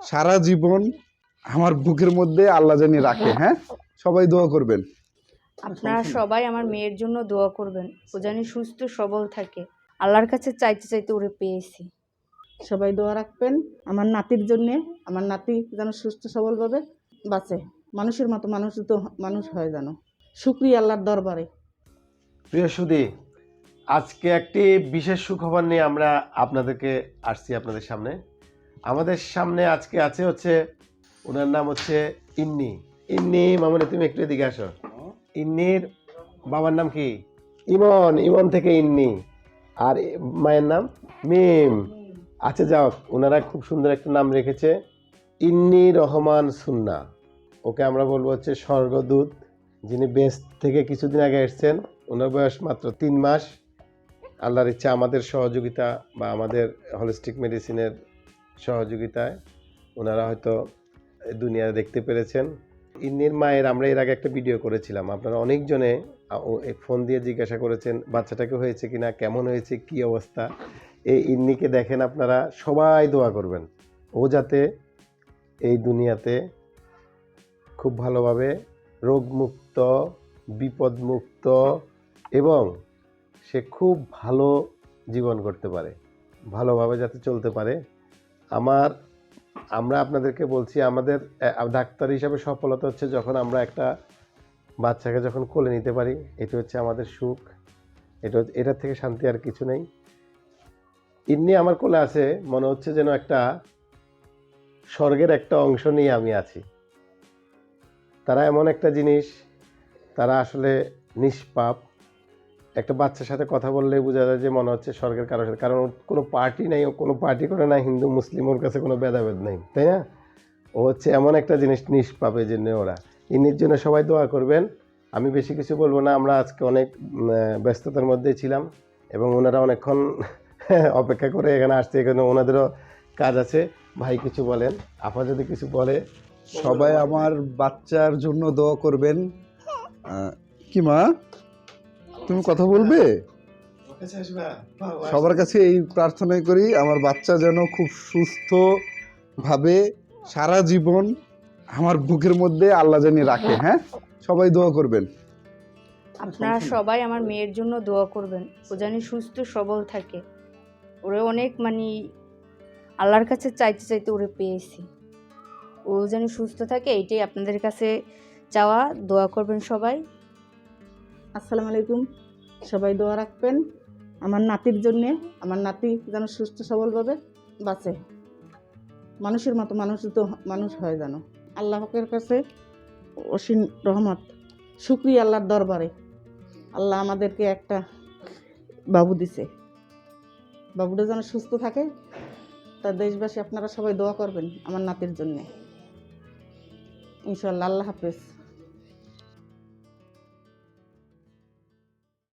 সারা জীবন আমার বুকের মধ্যে আল্লাহ জানি রাখে। হ্যাঁ, সবাই দোয়া করবেন। আপনারা সবাই আমার মেয়ের জন্য দোয়া করবেন, ও জানি সুস্থ সবল থাকে। আল্লাহর কাছে চাইতে চাইতে ওরে পেয়েছি। সবাই দোয়া রাখবেন আমার নাতির জন্যে, আমার নাতি যেন সুস্থ সবলভাবে বাঁচে, মানুষের মতো মানুষ হয় যেন। শুকরিয়া আল্লাহর দরবারে। প্রিয় সুধী, আজকে একটি বিশেষ সুখবর নিয়ে আমরা আপনাদেরকে আসছি আপনাদের সামনে। আমাদের সামনে আজকে আছে হচ্ছে, ওনার নাম হচ্ছে ইন্নি। ইন্নি মামনি, তুমি একটু এদিকে আসো। ইন্নির বাবার নাম কি? ইমন। ইমন থেকে ইন্নি। আর মায়ের নাম মিম। আচ্ছা, যাও, ওনারা খুব সুন্দর একটা নাম রেখেছে, ইন্নি রহমান সুন্না। ওকে আমরা বলবো হচ্ছে স্বর্গদূত। যিনি বেঞ্চ থেকে কিছুদিন আগে এসছেন, ওনার বয়স মাত্র 3 মাস। আল্লাহর ইচ্ছা আমাদের সহযোগিতা বা আমাদের হলিস্টিক মেডিসিনের সহযোগিতায় ওনারা হয়তো দুনিয়া দেখতে পেরেছেন। ইন্নির মায়ের আমরা এর আগে একটা ভিডিও করেছিলাম, আপনারা অনেকজনে ফোন দিয়ে জিজ্ঞাসা করেছেন বাচ্চাটাকে হয়েছে কিনা, কেমন হয়েছে, কি অবস্থা। এই ইন্নিকে দেখেন, আপনারা সবাই দোয়া করবেন ও যাতে এই দুনিয়াতে খুব ভালোভাবে রোগমুক্ত, বিপদমুক্ত এবং সে খুব ভালো জীবন করতে পারে, ভালোভাবে যাতে চলতে পারে। আমরা আপনাদেরকে বলছি, আমাদের ডাক্তার হিসাবে সফলতা হচ্ছে যখন আমরা একটা বাচ্চাকে যখন কোলে নিতে পারি, এটা হচ্ছে আমাদের সুখ। এটার থেকে শান্তি আর কিছু নেই। ইন্নি আমার কোলে আছে, মনে হচ্ছে যেন একটা স্বর্গের একটা অংশ নিয়ে আমি আছি। তারা এমন একটা জিনিস, তারা আসলে নিষ্পাপ। একটা বাচ্চার সাথে কথা বললে বোঝা যায় যে মনে হচ্ছে স্বর্গের কারোর সাথে, কারণ ওর কোনো পার্টি নেই, ও কোনো পার্টি করে না, হিন্দু মুসলিম ওর কাছে কোনো ভেদাভেদ নেই, তাই না? ও হচ্ছে এমন একটা জিনিস, নিষ্পাপ। এই জন্য ওরা, ইন্নির জন্য সবাই দোয়া করবেন। আমি বেশি কিছু বলবো না, আমরা আজকে অনেক ব্যস্ততার মধ্যেই ছিলাম এবং ওনারা অনেকক্ষণ অপেক্ষা করে এখানে আসছে, এখানে ওনাদেরও কাজ আছে। ভাই কিছু বলেন, আপা যদি কিছু বলে। সবাই আমার বাচ্চার জন্য দোয়া করবেন। কি মা, তুমি কথা বলবে? সবার কাছে এই প্রার্থনাই করি, আমার বাচ্চা যেন খুব সুস্থভাবে সারা জীবন আমার বুকের মধ্যে আল্লাহ জানি রাখে। হ্যাঁ, সবাই দোয়া করবেন। আপনারা সবাই আমার মেয়ের জন্য দোয়া করবেন, ও জানি সুস্থ সবল থাকে। ওরে অনেক আল্লাহর কাছে চাইতে চাইতে ওরে পেয়েছি। ও যেন সুস্থ থাকে, এইটাই আপনাদের কাছে চাওয়া। দোয়া করবেন সবাই। আসসালামু আলাইকুম। সবাই দোয়া রাখবেন আমার নাতির জন্যে, আমার নাতি যেন সুস্থ সবলভাবে বাঁচে, মানুষের মতো মানুষ হয় যেন। আল্লাহ পাকের কাছে অসীম রহমত, শুকরিয়া আল্লাহর দরবারে। আল্লাহ আমাদেরকে একটা বাবু দিছে, বাবুটা যেন সুস্থ থাকে। তা দেশবাসী আপনারা সবাই দোয়া করবেন আমার নাতির জন্যে, ইনশাআল্লাহ। আল্লাহ হাফেজ।